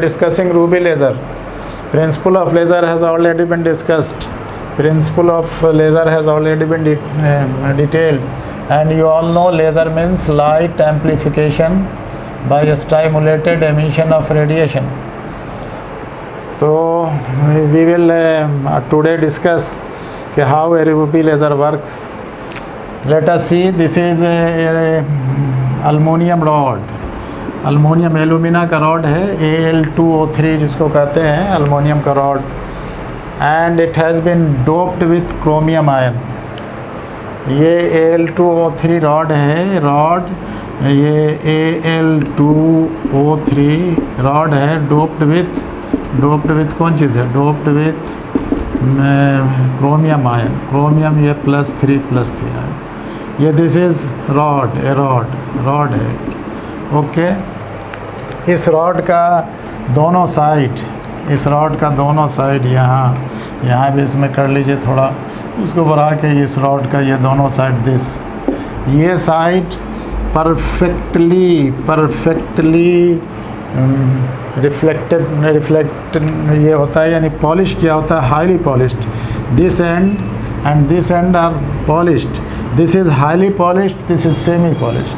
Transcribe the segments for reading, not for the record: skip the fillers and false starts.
Discussing ruby laser. Principle of laser has already been discussed. Principle of laser has already been detailed, and you all know laser means light amplification by a stimulated emission of radiation. So we will today discuss how a ruby laser works. Let us see. This is a aluminium rod, aluminium alumina का rod है, Al2O3 जिसको कहते हैं, aluminium का rod, and it has been doped with chromium ion. ये Al2O3 rod है, rod ये Al2O3 rod है, डोप्ड विथ कौन चीज़ है, doped with chromium ion, chromium ये +3 आयन। ये this is rod, A rod है, ओके। इस रॉड का दोनों साइड यहाँ भी इसमें कर लीजिए, थोड़ा इसको बढ़ा के, इस रॉड का ये दोनों साइड ये साइड परफेक्टली रिफ्लेक्ट ये होता है, यानी पॉलिश किया होता है, highly polished. This end and this end are polished. This is highly polished, this is semi polished.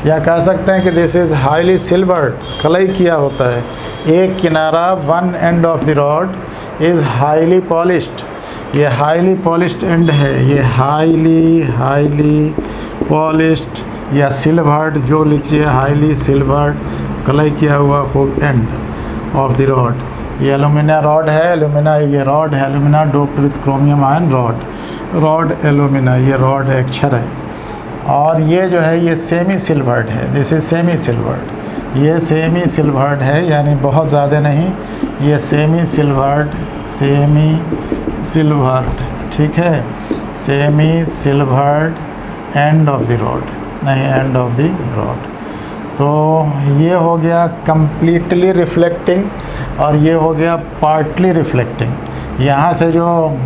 या कह सकते हैं कि दिस इज़ हाईली सिल्वर्ड, कलई किया होता है। एक किनारा, one end of the rod is highly polished. ये हाईली पॉलिश्ड एंड है, ये हाईली पॉलिश्ड या सिल्वर्ड, जो लिखिए हाईली सिल्वर्ड, कलई किया हुआ खूब एंड ऑफ द रॉड। ये एलुमिना रॉड है, alumina doped with chromium ion rod alumina, ये रॉड है, अक्षर है। और ये जो है ये सेमी सिल्वर्ड है, दिस इज सेमी सिल्वर्ड। ये सेमी सिल्वर्ड है, यानी बहुत ज़्यादा नहीं, ये सेमी सिल्वर्ड, ठीक है, semi silvered and of the rod, नहीं एंड ऑफ द रॉड। तो ये हो गया कंप्लीटली रिफ्लेक्टिंग, और ये हो गया पार्टली रिफ्लेक्टिंग। यहाँ से जो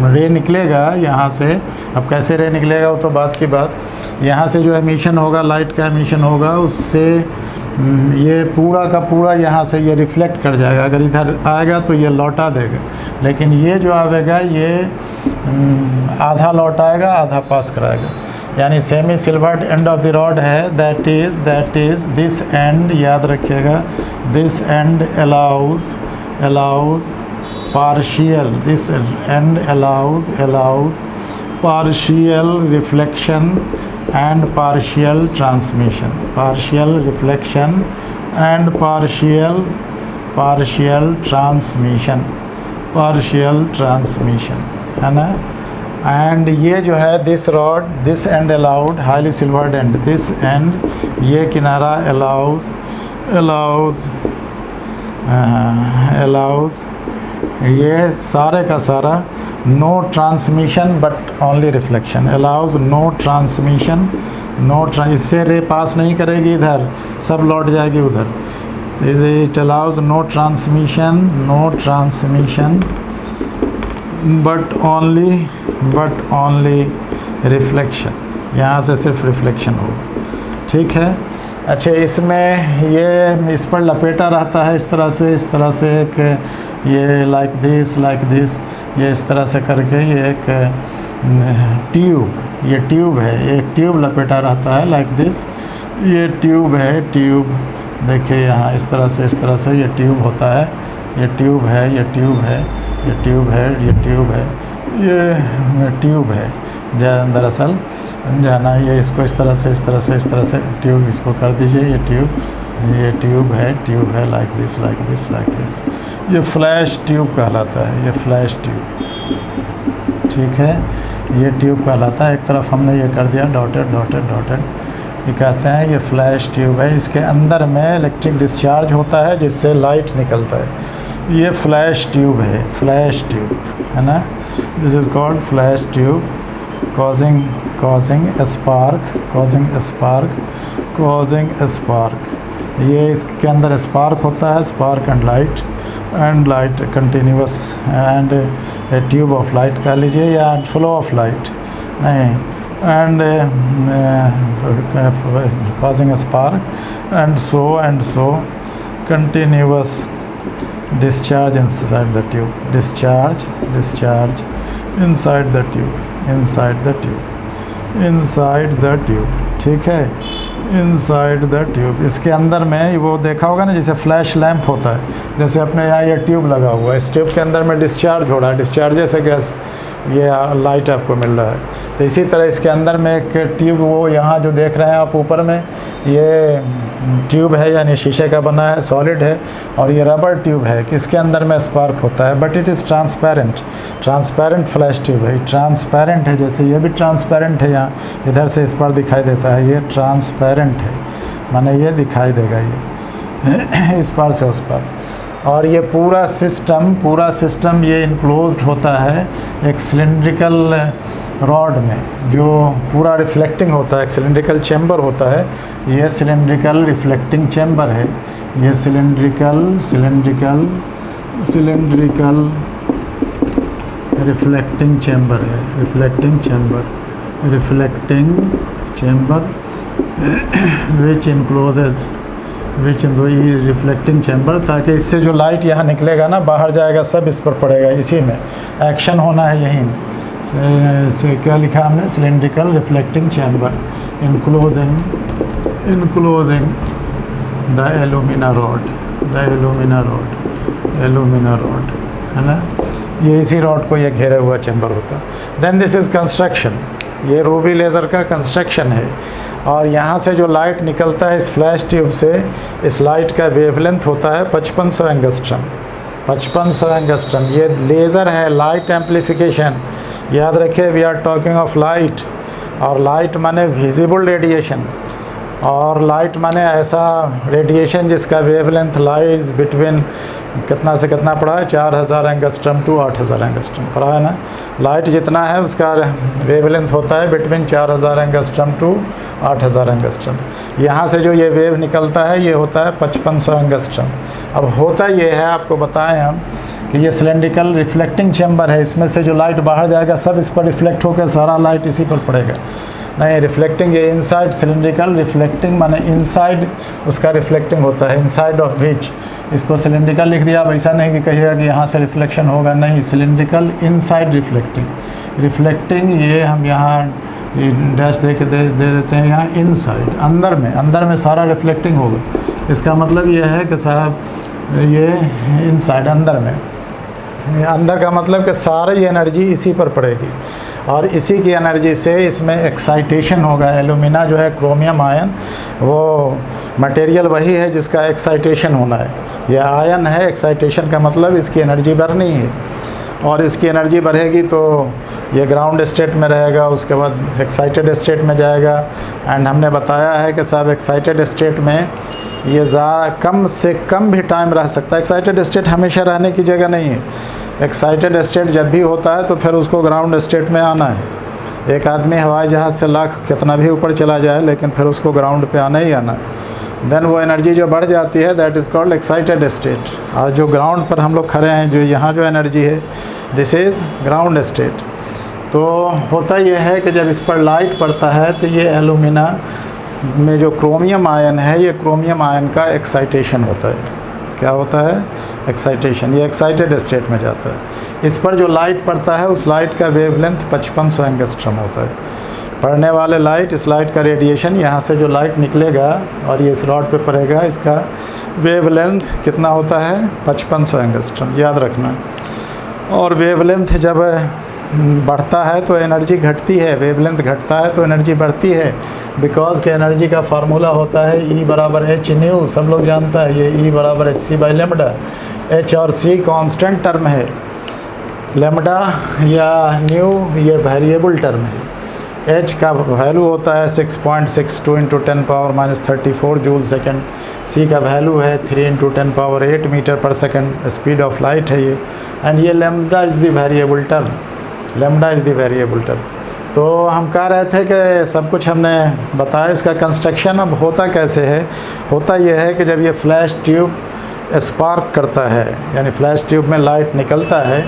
रे निकलेगा, यहाँ से, अब कैसे रे निकलेगा वो तो बात की बात, यहाँ से जो एमिशन होगा, लाइट का एमिशन होगा, उससे ये पूरा का पूरा यहाँ से ये रिफ्लेक्ट कर जाएगा। अगर इधर आएगा तो ये लौटा देगा, लेकिन ये जो आएगा ये आधा लौटाएगा, आधा पास कराएगा। यानी semi silvered and of the rod है, दैट इज़ दिस एंड, याद रखिएगा, this and allows partial, this end allows partial reflection and partial transmission, partial reflection and partial transmission, है ना। एंड ये जो है this rod, this end allowed, highly silvered end, this end, ये किनारा allows ये सारे का सारा no transmission but only reflection, allows no transmission, इससे रे पास नहीं करेगी इधर, सब लौट जाएगी उधर। It allows no transmission but only reflection, यहाँ से सिर्फ रिफ्लेक्शन होगा, ठीक है। अच्छा, इसमें ये इस पर लपेटा रहता है इस तरह से एक ये लाइक दिस, ये इस तरह से करके ये एक ट्यूब है, एक ट्यूब लपेटा रहता है लाइक दिस, ये ट्यूब है, देखिए यहाँ इस तरह से ये ट्यूब होता है, ये ट्यूब है दरअसल जाना, ये इसको इस तरह से ट्यूब इसको कर दीजिए, ये ट्यूब है लाइक दिस, ये फ्लैश ट्यूब कहलाता है, ये फ्लैश ट्यूब, ठीक है, ये ट्यूब कहलाता है। एक तरफ हमने ये कर दिया डॉटेड, ये कहते हैं ये फ्लैश ट्यूब है। इसके अंदर में इलेक्ट्रिक डिस्चार्ज होता है जिससे लाइट निकलता है, ये फ्लैश ट्यूब है ना। This is called flash tube, causing a spark, ये इसके अंदर स्पार्क होता है, spark and light continuous, and A tube of light कह लीजिए, या फ्लो ऑफ लाइट नहीं, and causing a spark, and so continuous discharge inside the tube, discharge inside the tube, ठीक है, inside the tube। इसके अंदर में वो देखा होगा ना, जैसे फ्लैश लैंप होता है, जैसे अपने यहाँ ये ट्यूब लगा हुआ है, इस ट्यूब के अंदर में डिस्चार्ज हो रहा है, डिस्चार्ज से गैस ये लाइट आपको मिल रहा है। तो इसी तरह इसके अंदर में एक ट्यूब, वो यहाँ जो देख रहे हैं आप ऊपर में, ये ट्यूब है, यानी शीशे का बना है, सॉलिड है, और ये रबर ट्यूब है, किसके अंदर में स्पार्क होता है, but it is transparent flash tube है, ट्रांसपेरेंट है, जैसे ये भी ट्रांसपेरेंट है, यहाँ इधर से इस पर दिखाई देता है, ये ट्रांसपेरेंट है, माने ये दिखाई देगा ये इस पार से उस पार। और ये पूरा सिस्टम ये इनक्लोज्ड होता है एक सिलिंड्रिकल रॉड में, जो पूरा रिफ्लेक्टिंग होता है, एक सिलिंड्रिकल चैम्बर होता है, ये सिलिंड्रिकल रिफ्लेक्टिंग चैम्बर है, ये सिलिंड्रिकल रिफ्लेक्टिंग चैम्बर है, रिफ्लेक्टिंग चैम्बर विच इनक्लोजेज रिफ्लेक्टिंग चैम्बर, ताकि इससे जो लाइट यहाँ निकलेगा ना, बाहर जाएगा, सब इस पर पड़ेगा, इसी में एक्शन होना है, यहीं से क्या लिखा हमने, cylindrical reflecting chamber enclosing the alumina rod, है ना, ये इसी रॉड को ये घेरे हुआ चैम्बर होता है। देन दिस इज़ कंस्ट्रक्शन, ये रूबी लेज़र का कंस्ट्रक्शन है। और यहाँ से जो लाइट निकलता है इस फ्लैश ट्यूब से, इस लाइट का वेवलेंथ होता है 5500 एंगस्ट्रम, 5500 एंगस्ट्रम। ये लेज़र है, लाइट एम्पलीफिकेशन, याद रखिए, we are talking of light, और लाइट माने विजिबल रेडिएशन, और लाइट माने ऐसा रेडिएशन जिसका वेवलेंथ लाइज बिटवीन कितना से कितना पड़ा है, 4000 एंगस्ट्रम टू 8000 एंगस्ट्रम पड़ा है ना। लाइट जितना है उसका वेवलेंथ होता है बिटवीन 4000 एंगस्ट्रम टू 8000 एंगस्ट्रम। यहाँ से जो ये वेव निकलता है ये होता है 5500 एंगस्ट्रम। अब होता ये है, आपको बताएं हम, कि ये सिलेंड्रिकल रिफ्लेक्टिंग चैम्बर है, इसमें से जो लाइट बाहर जाएगा सब इस पर रिफ्लेक्ट होकर सारा लाइट इसी पर पड़ेगा। नहीं, रिफ्लेक्टिंग ये इनसाइड, सिलेंड्रिकल रिफ्लेक्टिंग माने इनसाइड उसका रिफ्लेक्टिंग होता है, इनसाइड ऑफ विच, इसको सिलेंड्रिकल लिख दिया। अब ऐसा नहीं कि कहिएगा कि यहाँ से रिफ्लेक्शन होगा, नहीं, सिलेंड्रिकल इनसाइड रिफ्लेक्टिंग ये हम यहाँ डैश दे देते हैं, यहाँ इनसाइड, अंदर में सारा रिफ्लेक्टिंग होगा। इसका मतलब ये है कि साहब ये इनसाइड, अंदर का मतलब कि सारी एनर्जी इसी पर पड़ेगी, और इसी की एनर्जी से इसमें एक्साइटेशन होगा। एल्यूमिना जो है, क्रोमियम आयन, वो मटेरियल वही है जिसका एक्साइटेशन होना है। यह आयन है, एक्साइटेशन का मतलब इसकी एनर्जी बढ़नी है, और इसकी एनर्जी बढ़ेगी तो ये ग्राउंड स्टेट में रहेगा, उसके बाद एक्साइटेड स्टेट में जाएगा। एंड हमने बताया है कि साहब एक्साइटेड स्टेट में ये कम से कम भी टाइम रह सकता है। एक्साइटेड स्टेट हमेशा रहने की जगह नहीं है। एक्साइटेड स्टेट जब भी होता है तो फिर उसको ग्राउंड स्टेट में आना है। एक आदमी हवाई जहाज़ से लाख कितना भी ऊपर चला जाए, लेकिन फिर उसको ग्राउंड पे आना ही आना है। देन वो एनर्जी जो बढ़ जाती है, that is called excited state. और जो ग्राउंड पर हम लोग खड़े हैं, जो यहाँ जो एनर्जी है, दिस इज़ ग्राउंड स्टेट। तो होता यह है कि जब इस पर लाइट पड़ता है तो ये एल्यूमिना में जो क्रोमियम आयन है, ये क्रोमियम आयन का एक्साइटेशन होता है। क्या होता है? एक्साइटेशन। ये एक्साइटेड स्टेट में जाता है। इस पर जो लाइट पड़ता है उस लाइट का वेवलेंथ 5500 एंगस्ट्रम होता है। पड़ने वाले लाइट, इस लाइट का रेडिएशन, यहाँ से जो लाइट निकलेगा और ये इस रॉड पे पड़ेगा, इसका वेवलेंथ कितना होता है? 5500 एंगस्ट्रम, याद रखना। और वेवलेंथ जब बढ़ता है तो एनर्जी घटती है, वेवलेंथ घटता है तो एनर्जी बढ़ती है। बिकॉज के एनर्जी का फार्मूला होता है E बराबर एच न्यू, सब लोग जानता है ये E बराबर H C by lambda. H और सी कांस्टेंट टर्म है, लेमडा या न्यू ये वेरिएबल टर्म है। एच का वैल्यू होता है 6.62 × 10⁻³ जूल सेकेंड। सी का वैल्यू है 3 × 10⁸ मीटर पर सेकेंड, स्पीड ऑफ लाइट है ये। एंड ये lambda is the variable term, lambda is the variable term. तो हम कह रहे थे कि सब कुछ हमने बताया इसका कंस्ट्रक्शन। अब होता कैसे है? होता यह है कि जब ये फ्लैश ट्यूब स्पार्क करता है, यानी फ्लैश ट्यूब में लाइट निकलता है,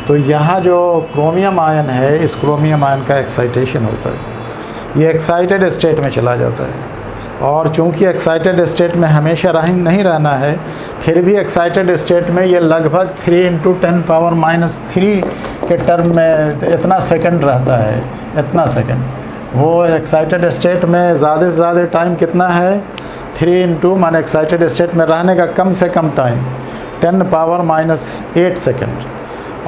तो यहाँ जो क्रोमियम आयन है, इस क्रोमियम आयन का एक्साइटेशन होता है। ये एक्साइटेड स्टेट में चला जाता है। और चूंकि एक्साइटेड स्टेट में हमेशा नहीं रहना है, फिर भी एक्साइटेड स्टेट में ये लगभग 3 × 10⁻³ के टर्म में इतना सेकंड रहता है, इतना सेकंड। वो एक्साइटेड स्टेट में ज़्यादा से ज़्यादा टाइम कितना है, 3 × माने एक्साइटेड स्टेट में रहने का कम से कम टाइम 10⁻8 सेकंड।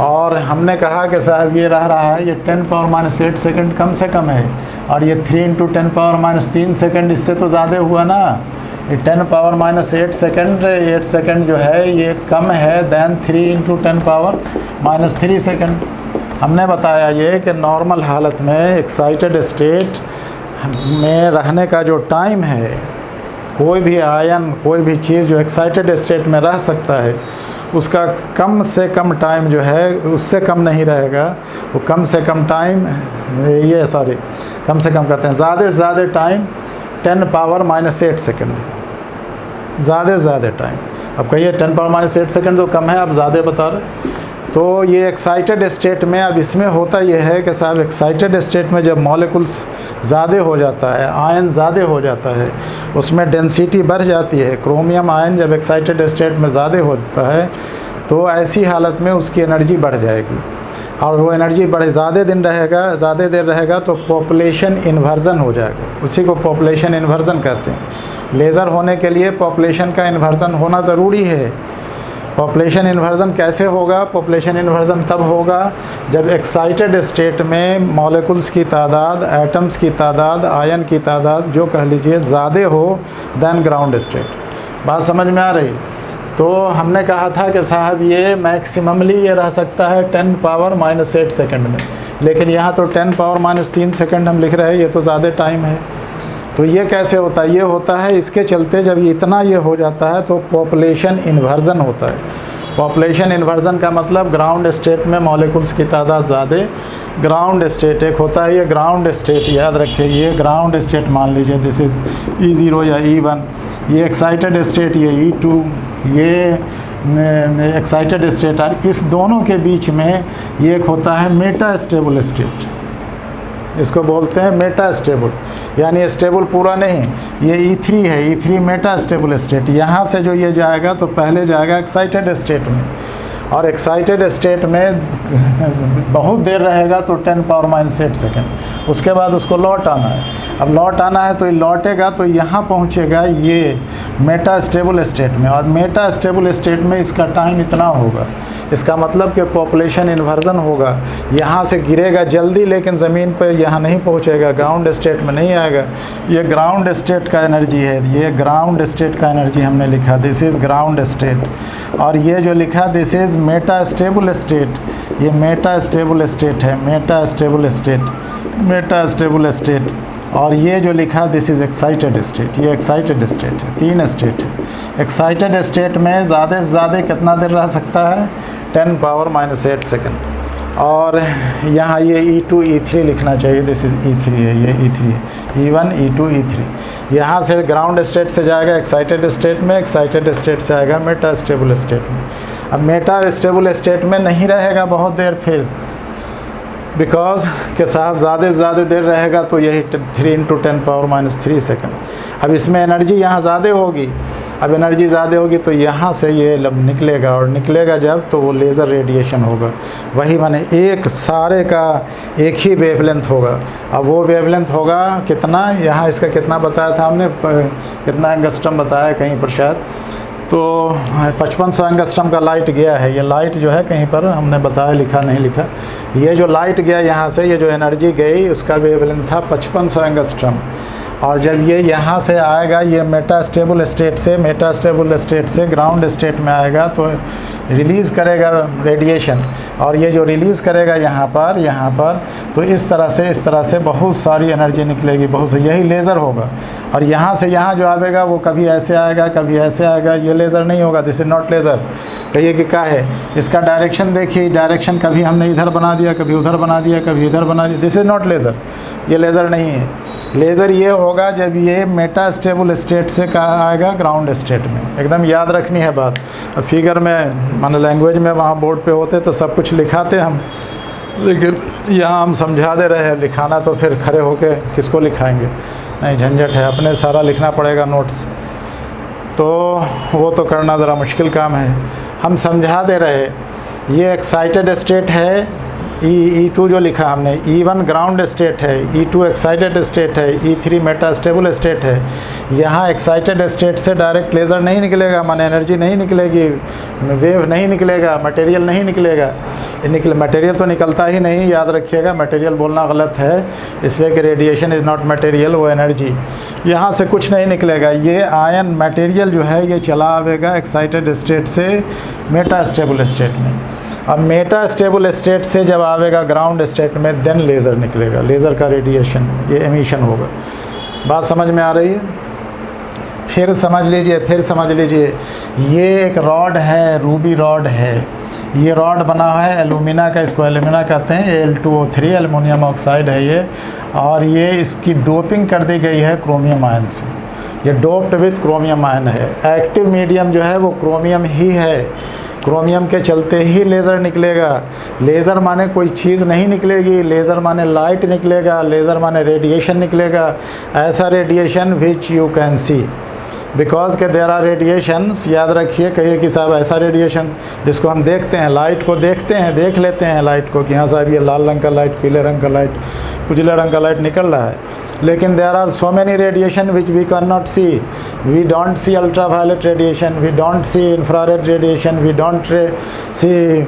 और हमने कहा कि साहब ये रह रहा है, ये 10⁻8 सेकंड कम से कम है, और ये 3 × 10⁻³ सेकंड इससे तो ज़्यादा हुआ ना। ये 10⁻8 सेकंड, 8 सेकंड जो है ये कम है दैन 3 × 10⁻³ सेकंड। हमने बताया ये कि नॉर्मल हालत में एक्साइटेड स्टेट में रहने का जो टाइम है, कोई भी आयन, कोई भी चीज़ जो एक्साइटेड स्टेट में रह सकता है, उसका कम से कम टाइम जो है उससे कम नहीं रहेगा। वो कम से कम टाइम कम से कम कहते हैं ज़्यादा से ज़्यादा टाइम 10⁻8 सेकंड है, ज़्यादा से ज़्यादा टाइम। अब कहिए 10⁻8 सेकंड तो कम है, आप ज़्यादा बता रहे। तो ये एक्साइटेड स्टेट में, अब इसमें होता यह है कि साहब एक्साइटेड स्टेट में जब मॉलिक्यूल्स ज़्यादा हो जाता है, आयन ज़्यादा हो जाता है, उसमें डेंसिटी बढ़ जाती है। क्रोमियम आयन जब एक्साइटेड स्टेट में ज़्यादा होता है तो ऐसी हालत में उसकी एनर्जी बढ़ जाएगी, और वो एनर्जी ज़्यादा देर रहेगा तो पॉपुलेशन इन्वर्जन हो जाएगा। उसी को पॉपुलेशन इन्वर्जन कहते हैं। लेज़र होने के लिए पॉपुलेशन का इन्वर्जन होना ज़रूरी है। पॉपुलेशन इन्वर्जन कैसे होगा? पॉपुलेशन इन्वर्जन तब होगा जब एक्साइटेड स्टेट में मॉलिक्यूल्स की तादाद, एटम्स की तादाद, आयन की तादाद जो कह लीजिए ज़्यादा हो दैन ग्राउंड स्टेट। बात समझ में आ रही? तो हमने कहा था कि साहब ये मैक्सिममली ये रह सकता है 10⁻8 सेकंड में, लेकिन यहाँ तो 10⁻³ सेकंड हम लिख रहे हैं, ये तो ज़्यादा टाइम है। तो ये कैसे होता है? ये होता है इसके चलते जब इतना ये हो जाता है तो पॉपुलेशन इन्वर्जन होता है। पॉपुलेशन इन्वर्जन का मतलब ग्राउंड स्टेट में मॉलिक्यूल्स की तादाद ज़्यादा, ग्राउंड स्टेट एक होता है, ये ग्राउंड स्टेट याद रखिए, ये ग्राउंड स्टेट मान लीजिए, दिस इज़ E0 या E1, ये एक्साइटेड स्टेट, ये E2, ये एक्साइटेड स्टेट। और इस दोनों के बीच में ये एक होता है मेटा स्टेबल स्टेट, इसको बोलते हैं मेटा स्टेबल, यानी स्टेबल पूरा नहीं। ये E3 है, E3 मेटा स्टेबल स्टेट। यहाँ से जो ये जाएगा तो पहले जाएगा एक्साइटेड स्टेट में, और एक्साइटेड स्टेट में बहुत देर रहेगा तो 10⁻8 सेकंड। उसके बाद उसको लौट आना है। अब लौट आना है तो ये लौटेगा तो यहाँ पहुँचेगा ये मेटा स्टेबल स्टेट में, और मेटा स्टेबल स्टेट में इसका टाइम इतना होगा। इसका मतलब कि पॉपुलेशन इन्वर्जन होगा, यहाँ से गिरेगा जल्दी लेकिन ज़मीन पर यहाँ नहीं पहुँचेगा, ग्राउंड स्टेट में नहीं आएगा। ये ग्राउंड स्टेट का एनर्जी है, ये ग्राउंड स्टेट का एनर्जी हमने लिखा, दिस इज़ ग्राउंड स्टेट। और ये जो लिखा this is Meta stable state, ये मेटा स्टेबल स्टेट है, Meta stable state, Meta stable state. और ये जो लिखा दिस इज़ एक्साइटेड स्टेट, ये एक्साइटेड स्टेट है। 3 स्टेट है। एक्साइटेड स्टेट में ज़्यादा से ज़्यादा कितना देर रह सकता है? 10⁻8 सेकंड। और यहाँ ये E2 E3 लिखना चाहिए, दिस इज़ E3 है, ये E3 है, E1 E2 E3। यहाँ से ग्राउंड स्टेट से जाएगा एक्साइटेड स्टेट में, एक्साइटेड स्टेट से आएगा मेटा स्टेबल स्टेट में। अब मेटा स्टेबल स्टेट में नहीं रहेगा बहुत देर फिर, बिकॉज के साहब ज़्यादा से ज़्यादा देर रहेगा तो यही 3 × 10⁻³ सेकंड। अब इसमें एनर्जी यहाँ ज़्यादा होगी, अब एनर्जी ज़्यादा होगी तो यहाँ से ये निकलेगा, और निकलेगा जब तो वो लेज़र रेडिएशन होगा। वही माने एक सारे का एक ही वेवलेंथ होगा। अब वो वेवलेंथ होगा कितना, यहाँ इसका कितना बताया था हमने, कितना एंगस्ट्रम बताया कहीं पर शायद, तो 5500 एंगस्ट्रम का लाइट गया है। ये लाइट जो है कहीं पर हमने बताया, लिखा नहीं लिखा, ये जो लाइट गया यहाँ से, ये जो एनर्जी गई उसका वेवलेंथ था 5500 एंगस्ट्रम। और जब ये यहाँ से आएगा, ये मेटा स्टेबल स्टेट से ग्राउंड स्टेट में आएगा तो रिलीज़ करेगा रेडिएशन, और ये जो रिलीज़ करेगा यहाँ पर तो इस तरह से बहुत सारी एनर्जी निकलेगी, बहुत से, यही लेज़र होगा। और यहाँ से यहाँ जो आएगा वो कभी ऐसे आएगा, कभी ऐसे आएगा, ये लेज़र नहीं होगा, दिस इज़ नॉट लेज़र। कहिए कि क्या है? इसका डायरेक्शन देखिए, डायरेक्शन कभी हमने इधर बना दिया, कभी उधर बना दिया, कभी इधर बना दिया, दिस इज़ नॉट लेज़र, ये लेज़र नहीं है। लेज़र ये होगा जब ये मेटा स्टेबल स्टेट से कहाँ आएगा, ग्राउंड स्टेट में। एकदम याद रखनी है बात। फिगर में मान लैंग्वेज में वहाँ बोर्ड पे होते तो सब कुछ लिखाते हम, लेकिन यहाँ हम समझा दे रहे हैं, लिखाना तो फिर खड़े होके किसको लिखाएंगे। नहीं झंझट है, अपने सारा लिखना पड़ेगा नोट्स, तो वो तो करना ज़रा मुश्किल काम है। हम समझा दे रहे, ये एक्साइटेड स्टेट है, E2 जो लिखा हमने, E1 ग्राउंड स्टेट है, E2 एक्साइटेड स्टेट है, E3 मेटास्टेबल स्टेट है। यहाँ एक्साइटेड स्टेट से डायरेक्ट लेज़र नहीं निकलेगा, माने एनर्जी नहीं निकलेगी, वेव नहीं निकलेगा, मटेरियल नहीं निकलेगा। मटेरियल तो निकलता ही नहीं, याद रखिएगा, मटेरियल बोलना गलत है, इसलिए कि रेडिएशन इज़ नॉट मटेरियल, वो एनर्जी। यहाँ से कुछ नहीं निकलेगा, ये आयन मटेरियल जो है ये चला आवेगा एक्साइटेड स्टेट से मेटास्टेबल स्टेट में। अब मेटास्टेबल स्टेट से जब आवेगा ग्राउंड स्टेट में, देन लेज़र निकलेगा, लेज़र का रेडिएशन, ये एमिशन होगा। बात समझ में आ रही है? फिर समझ लीजिए, ये एक रॉड है, रूबी रॉड है। ये रॉड बना है एलुमिना का, इसको एलुमिना कहते हैं, Al2O3 एल्युमिनियम ऑक्साइड है ये, और ये इसकी डोपिंग कर दी गई है क्रोमियम आयन से। ये डोप्ड विथ क्रोमियम आयन है। एक्टिव मीडियम जो है वो क्रोमियम ही है, क्रोमियम के चलते ही लेज़र निकलेगा। लेज़र माने कोई चीज़ नहीं निकलेगी, लेज़र माने लाइट निकलेगा, लेज़र माने रेडिएशन निकलेगा, ऐसा radiation which you can see, because के देयर आर रेडिएशंस। याद रखिए, कहिए कि साहब ऐसा रेडिएशन जिसको हम देखते हैं, लाइट को देखते हैं, देख लेते हैं लाइट को कि हाँ साहब ये लाल रंग का लाइट, पीले रंग का लाइट, उजले रंग का लाइट निकल रहा है, लेकिन there are so many radiation which we can not see. We don't see ultraviolet radiation, we don't see infrared radiation, we don't see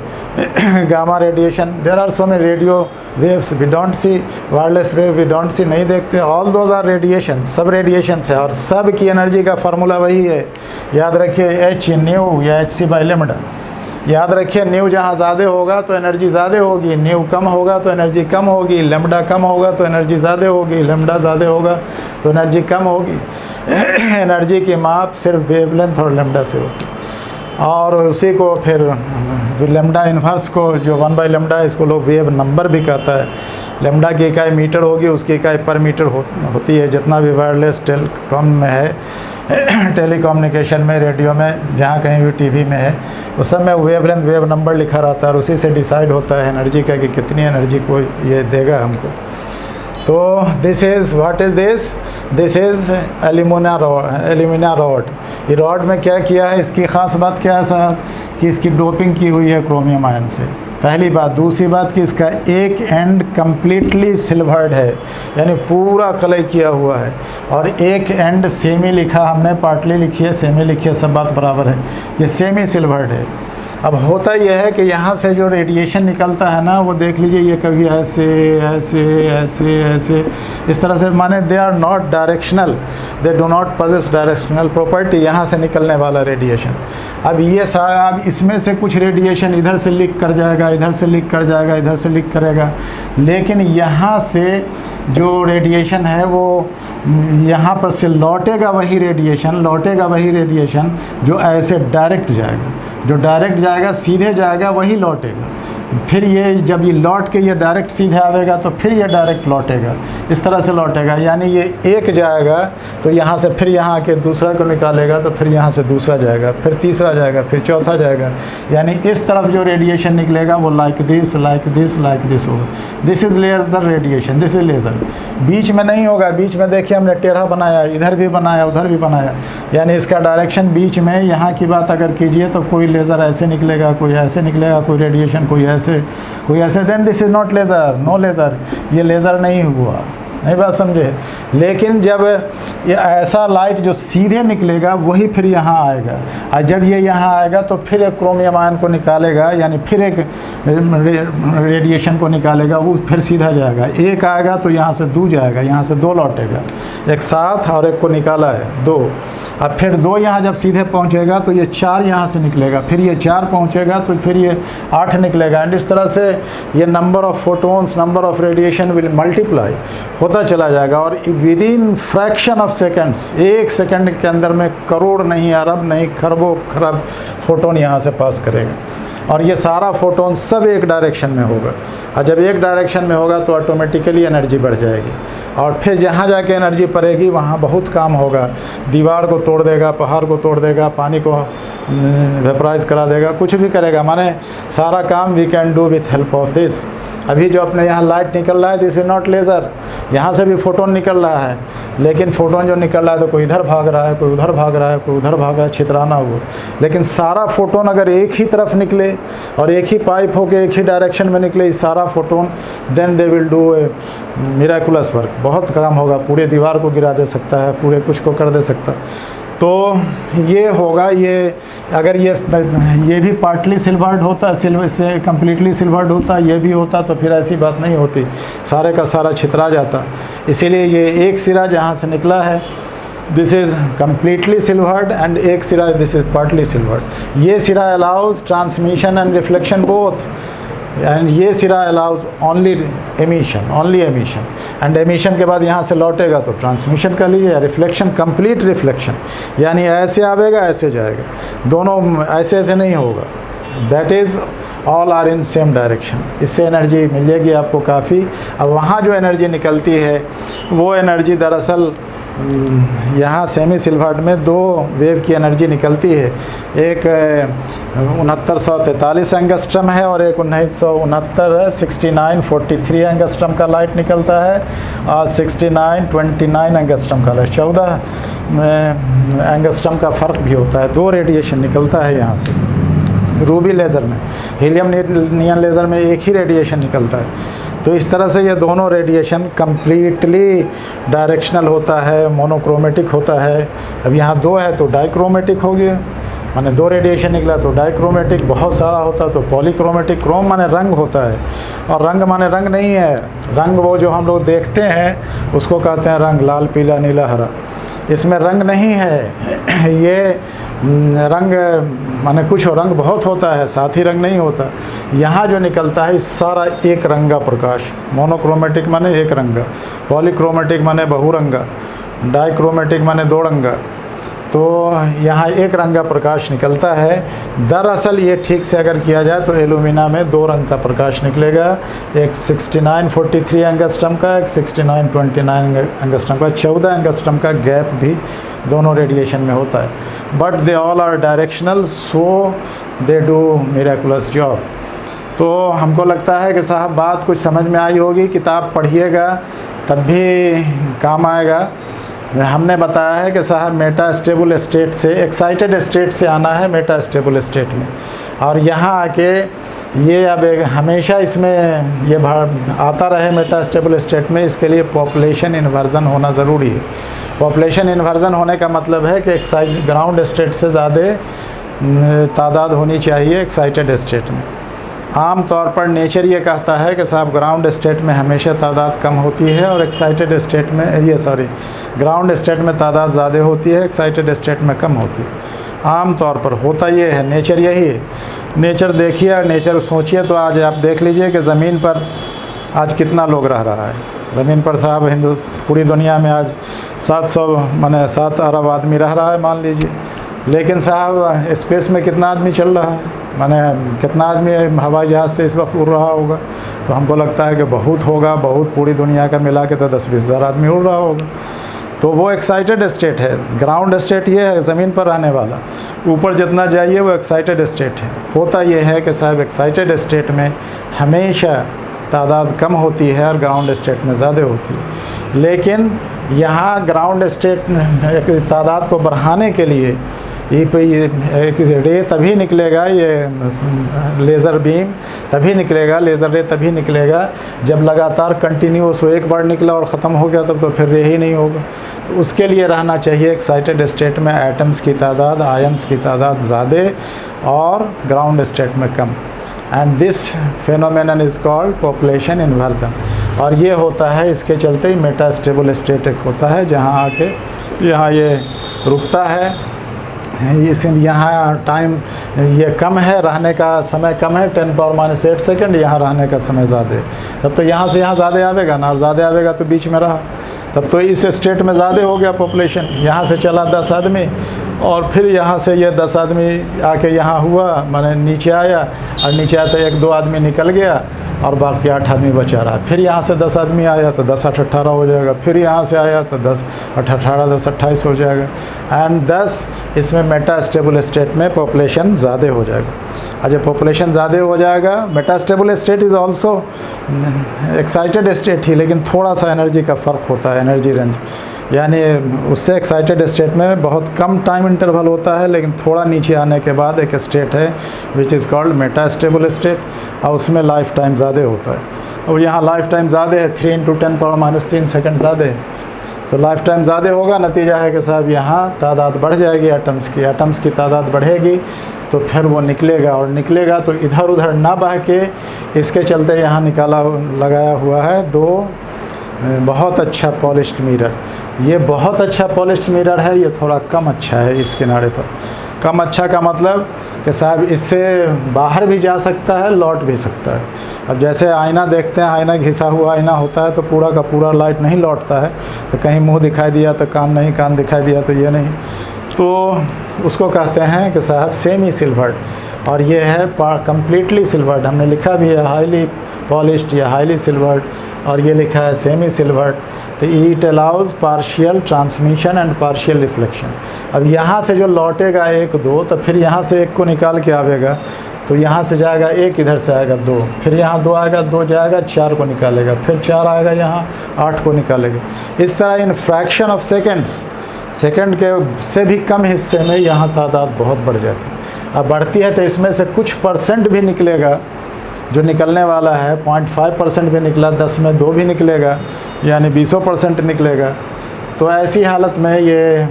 gamma radiation, there are so many radio waves, we don't see wireless wave, we don't see, नहीं देखते। All those are radiation, सब radiation है, और सब की energy का formula वही है। याद रखिए, H न्यू या hc/λ। याद रखिए, न्यू जहाँ ज़्यादा होगा तो एनर्जी ज़्यादा होगी, न्यू कम होगा तो एनर्जी कम होगी, लैम्डा कम होगा तो एनर्जी ज़्यादा होगी, लैम्डा ज़्यादा होगा तो एनर्जी कम होगी। एनर्जी की माप सिर्फ वेवलेंथ और लैम्डा से होती है, और उसी को फिर लैम्डा इन्वर्स को जो 1/λ, इसको लोग वेव नंबर भी कहता है। लैम्डा की इकाई मीटर होगी, उसकी इकाई पर मीटर होती है। जितना भी वायरलेस टेलीकॉम में है, टेलीकम्युनिकेशन में, रेडियो में, जहाँ कहीं भी टीवी में है, उस सब में वेवलेंथ, वेव नंबर लिखा रहता है, और उसी से डिसाइड होता है एनर्जी का कि कितनी एनर्जी को ये देगा हमको। तो this is, what is this? This is alumina rod. ये रॉड में क्या किया है, इसकी ख़ास बात क्या है साहब, कि इसकी डोपिंग की हुई है क्रोमियम आयन से, पहली बात। दूसरी बात कि इसका एक एंड कम्प्लीटली सिल्वर्ड है, यानी पूरा कलई किया हुआ है, और एक एंड सेमी लिखा हमने, पार्टली लिखी है, सेमी लिखी है, सब बात बराबर है, ये सेमी सिल्वर्ड है। अब होता यह है कि यहाँ से जो रेडिएशन निकलता है ना, वो देख लीजिए, ये कभी ऐसे ऐसे ऐसे ऐसे इस तरह से, माने they are not directional, they do not possess directional property, यहाँ से निकलने वाला रेडिएशन। अब ये सारा, अब इसमें से कुछ रेडिएशन इधर से लीक कर जाएगा, इधर से लीक कर जाएगा, इधर से लीक करेगा, लेकिन यहाँ से जो रेडिएशन है वो यहाँ पर से लौटेगा वही रेडिएशन, जो ऐसे डायरेक्ट जाएगा, जो डायरेक्ट जाएगा, सीधे जाएगा, वही लौटेगा। फिर ये जब ये लौट के ये डायरेक्ट सीधे आवेगा तो फिर ये डायरेक्ट लौटेगा, इस तरह से लौटेगा। यानी ये एक जाएगा तो यहाँ से फिर यहाँ आके दूसरा को निकालेगा, तो फिर यहाँ से दूसरा जाएगा, फिर तीसरा जाएगा, फिर चौथा जाएगा। यानी इस तरफ जो रेडिएशन निकलेगा वो लाइक दिस होगा। This is laser radiation, this is laser. बीच में नहीं होगा, बीच में देखिए हमने टेढ़ा बनाया, इधर भी बनाया, उधर भी बनाया, यानी इसका डायरेक्शन बीच में। यहाँ की बात अगर कीजिए तो कोई लेज़र ऐसे निकलेगा, कोई ऐसे निकलेगा, कोई रेडिएशन कोई ऐसे, then this is not laser, no laser, ये लेज़र नहीं हुआ। नहीं बात समझे? लेकिन जब ये ऐसा लाइट जो सीधे निकलेगा वही फिर यहाँ आएगा, और जब ये यहाँ आएगा तो फिर एक क्रोमियम आयन को निकालेगा, यानी फिर एक रेडिएशन को निकालेगा, वो फिर सीधा जाएगा। एक आएगा तो यहाँ से दो जाएगा, यहाँ से दो लौटेगा एक साथ, और एक को निकाला है दो। अब फिर दो यहाँ जब सीधे पहुँचेगा तो ये चार यहाँ से निकलेगा, फिर ये चार पहुँचेगा तो फिर ये 8 निकलेगा, एंड इस तरह से ये number of photons, number of radiation will multiply होता चला जाएगा। और with in fraction of seconds, 1 second के अंदर में करोड़ नहीं, अरब नहीं, खरबों खरब फोटोन यहाँ से पास करेगा, और ये सारा फोटोन सब एक डायरेक्शन में होगा। और जब एक डायरेक्शन में होगा तो ऑटोमेटिकली एनर्जी बढ़ जाएगी, और फिर जहाँ जाके एनर्जी पड़ेगी वहाँ बहुत काम होगा। दीवार को तोड़ देगा, पहाड़ को तोड़ देगा, पानी को वेपराइज करा देगा, कुछ भी करेगा, माने सारा काम we can do with help of this. अभी जो अपने यहाँ लाइट निकल रहा है, दिस इज़ नॉट लेज़र, यहाँ से भी फोटोन निकल रहा है, लेकिन फोटोन जो निकल रहा है तो कोई इधर भाग रहा है, कोई उधर भाग रहा है, कोई उधर भाग रहा है, छितराना हुआ। लेकिन सारा फोटोन अगर एक ही तरफ निकले और एक ही पाइप होके एक ही डायरेक्शन में निकले, सारा photon, then they will do a miraculous work, बहुत काम होगा, पूरे दीवार को गिरा दे सकता है, पूरे कुछ को कर दे सकता है। तो ये होगा, ये अगर ये भी पार्टली सिल्वर्ड होता, सिल्वर से कम्प्लीटली सिल्वर्ड होता, ये भी होता, तो फिर ऐसी बात नहीं होती, सारे का सारा छितरा जाता। इसीलिए ये एक सिरा जहाँ से निकला है, this is completely silvered, and एक सिरा दिस इज़ पार्टली सिल्वर्ड। ये सिरा allows transmission and reflection both, and ये सिरा allows only emission, and emission के बाद यहाँ से लौटेगा तो ट्रांसमिशन का लिए, रिफ्लेक्शन, कंप्लीट रिफ्लेक्शन, यानी ऐसे आवेगा ऐसे जाएगा, दोनों ऐसे ऐसे नहीं होगा। That is all are in same direction. इससे एनर्जी मिलेगी आपको काफ़ी। अब वहाँ जो एनर्जी निकलती है वो एनर्जी दरअसल यहाँ सेमी सिल्वर्ड में दो वेव की एनर्जी निकलती है, एक 6943 एंगस्ट्रम है और एक 1969 6943 एंगस्ट्रम का लाइट निकलता है, और 6929 एंगस्ट्रम का लाइट, 14 एंगस्ट्रम का फ़र्क भी होता है, दो रेडिएशन निकलता है यहाँ से। रूबी लेज़र में, हीलियम नियन लेज़र में एक ही रेडिएशन निकलता है। तो इस तरह से ये दोनों रेडिएशन कम्प्लीटली डायरेक्शनल होता है, मोनोक्रोमेटिक होता है। अब यहाँ दो है तो डाइक्रोमेटिक हो गया, माने दो रेडिएशन निकला तो डाइक्रोमेटिक, बहुत सारा होता तो पॉलीक्रोमेटिक। क्रोम माने रंग होता है, और रंग माने रंग नहीं है, रंग वो जो हम लोग देखते हैं उसको कहते हैं रंग, लाल पीला नीला हरा। इसमें रंग नहीं है, ये रंग माने कुछ रंग बहुत होता है, साथ ही रंग नहीं होता। यहाँ जो निकलता है सारा एक रंगा प्रकाश, मोनोक्रोमेटिक माने एक रंगा, पॉलीक्रोमेटिक माने बहुरंगा, डाइक्रोमेटिक माने दो रंगा। तो यहाँ एक रंगा प्रकाश निकलता है। दरअसल ये ठीक से अगर किया जाए तो एलुमिना में दो रंग का प्रकाश निकलेगा, एक 6943 एंगस्ट्रम का, एक 6929 एंगस्ट्रम का, 14 एंगस्ट्रम का गैप भी दोनों रेडिएशन में होता है। But they all are directional, so they do miraculous job. तो हमको लगता है कि साहब बात कुछ समझ में आई होगी, किताब पढ़िएगा तब भी काम आएगा। हमने बताया है कि साहब मेटा स्टेबल स्टेट से, एक्साइटेड स्टेट से आना है मेटा स्टेबल स्टेट में, और यहाँ आके ये अब हमेशा इसमें ये आता रहे मेटा स्टेबल स्टेट में। इसके लिए पॉपुलेशन इन्वर्जन होना ज़रूरी है। पॉपुलेशन इन्वर्जन होने का मतलब है कि ग्राउंड स्टेट से ज़्यादा तादाद होनी चाहिए एक्साइटेड स्टेट में। आम तौर पर नेचर ये कहता है कि साहब ग्राउंड स्टेट में हमेशा तादाद कम होती है और एक्साइटेड स्टेट में ग्राउंड स्टेट में तादाद ज़्यादा होती है, एक्साइटेड स्टेट में कम होती है। आम तौर पर होता ये है, नेचर यही है। नेचर देखिए और नेचर सोचिए तो आज आप देख लीजिए कि ज़मीन पर आज कितना लोग रह रहा है। ज़मीन पर साहब पूरी दुनिया में आज 7 अरब आदमी रह रहा है मान लीजिए, लेकिन साहब स्पेस में कितना आदमी चल रहा है, माने कितना आदमी हवाई जहाज़ से इस वक्त उड़ रहा होगा। तो हमको लगता है कि बहुत होगा, बहुत, पूरी दुनिया का मिला के तो 10-20 हज़ार आदमी उड़ रहा होगा। तो वो एक्साइटेड स्टेट है। ग्राउंड स्टेट ये है ज़मीन पर रहने वाला, ऊपर जितना जाइए वो एक्साइटेड स्टेट है। होता ये है कि साहब एक्साइटेड स्टेट में हमेशा तादाद कम होती है और ग्राउंड स्टेट में ज़्यादा होती है। लेकिन यहाँ ग्राउंड स्टेट तादाद को बढ़ाने के लिए ये रे तभी निकलेगा, ये लेज़र बीम तभी निकलेगा, लेज़र रे तभी निकलेगा जब लगातार कंटिन्यूस हो। एक बार निकला और ख़त्म हो गया तब तो फिर रे ही नहीं होगा। तो उसके लिए रहना चाहिए एक्साइटेड स्टेट में एटम्स की तादाद, आयंस की तादाद ज़्यादा और ग्राउंड स्टेट में कम। And this phenomenon is called population inversion. और ये होता है, इसके चलते ही मेटा स्टेबल स्टेट एक होता है जहाँ आके यहाँ ये रुकता है। यहाँ टाइम ये कम है, रहने का समय कम है, 10⁻⁸ सेकेंड, यहाँ रहने का समय ज़्यादा है। तब तो यहाँ से यहाँ ज़्यादा आवेगा ना, और ज़्यादा आवेगा तो बीच में रहा, तब तो इस स्टेट में ज़्यादा हो गया पॉपुलेशन। यहाँ से चला 10 आदमी और फिर यहाँ से ये 10 आदमी आके यहाँ हुआ, माने नीचे आया, और नीचे आया तो 1-2 आदमी निकल गया और बाकी 8 आदमी बचा रहा। फिर यहाँ से 10 आदमी आया तो 10-8 18 हो जाएगा, फिर यहाँ से आया तो 10-8 18 10 28 हो जाएगा। एंड 10 इसमें मेटा स्टेबल स्टेट में पॉपुलेशन ज़्यादा हो जाएगा। और जब पॉपुलेशन ज़्यादा हो जाएगा, metastable state is also excited state ही, लेकिन थोड़ा सा एनर्जी का फ़र्क होता है, एनर्जी रेंज, यानी उससे एक्साइटेड स्टेट में बहुत कम टाइम इंटरवल होता है, लेकिन थोड़ा नीचे आने के बाद एक स्टेट है which is called metastable state, और उसमें लाइफ टाइम ज़्यादा होता है। और यहाँ लाइफ टाइम ज़्यादा है, 3 × 10⁻³ सेकंड ज़्यादा है, तो लाइफ टाइम ज़्यादा होगा, नतीजा है कि साहब यहाँ तादाद बढ़ जाएगी एटम्स की तादाद बढ़ेगी, तो फिर वो निकलेगा, और निकलेगा तो इधर उधर ना बह के, इसके चलते यहाँ लगाया हुआ है 2 बहुत अच्छा पॉलिश्ड मिरर। ये बहुत अच्छा पॉलिश्ड मिरर है, ये थोड़ा कम अच्छा है इस किनारे पर। कम अच्छा का मतलब कि साहब इससे बाहर भी जा सकता है, लौट भी सकता है। अब जैसे आईना देखते हैं, आईना घिसा हुआ आईना होता है तो पूरा का पूरा लाइट नहीं लौटता है, तो कहीं मुंह दिखाई दिया तो कान नहीं, कान दिखाई दिया तो ये नहीं, तो उसको कहते हैं कि साहब सेमी सिल्वर्ड, और ये है कम्प्लीटली सिल्वर्ड। हमने लिखा भी है हाईली पॉलिश्ड या हाईली सिल्वर्ड, और ये लिखा है सेमी सिल्वर्ड। तो it allows partial transmission and partial reflection. अब यहाँ से जो लौटेगा 1 2, तो फिर यहाँ से 1 को निकाल के आवेगा, तो यहाँ से जाएगा 1, इधर से आएगा 2, फिर यहाँ 2 आएगा, 2 जाएगा 4 को निकालेगा, फिर 4 आएगा यहाँ 8 को निकालेगा। इस तरह इन फ्रैक्शन ऑफ सेकंड के से भी कम हिस्से में यहाँ तादाद बहुत बढ़ जाती है। अब बढ़ती है तो इसमें से कुछ % भी निकलेगा, जो निकलने वाला है 0.5% भी निकला, 10 में 2 भी निकलेगा, यानी 20% निकलेगा। तो ऐसी हालत में ये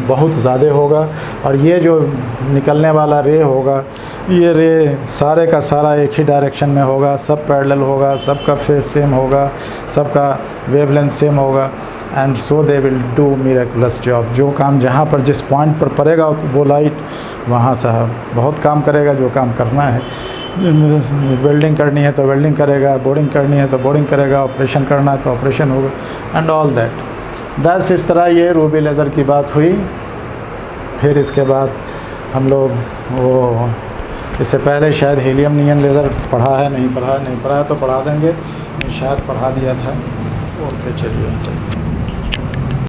बहुत ज़्यादा होगा, और ये जो निकलने वाला रे होगा, ये रे सारे का सारा एक ही डायरेक्शन में होगा, सब पैरेलल होगा, सबका फेस सेम होगा, सबका वेवलेंथ सेम होगा, and so they will do miraculous job. जो काम जहाँ पर जिस पॉइंट पर पड़ेगा वो लाइट वहाँ साहब बहुत काम करेगा, जो काम करना है। वेल्डिंग करनी है तो वेल्डिंग करेगा, बोर्डिंग करनी है तो बोर्डिंग करेगा, ऑपरेशन करना है तो ऑपरेशन होगा, एंड ऑल दैट। इस तरह ये रूबी लेज़र की बात हुई। फिर इसके बाद हम लोग वो इससे पहले शायद हीलियम नियन लेज़र पढ़ा है, नहीं पढ़ा है तो पढ़ा देंगे, शायद पढ़ा दिया था। ओके, चलिए।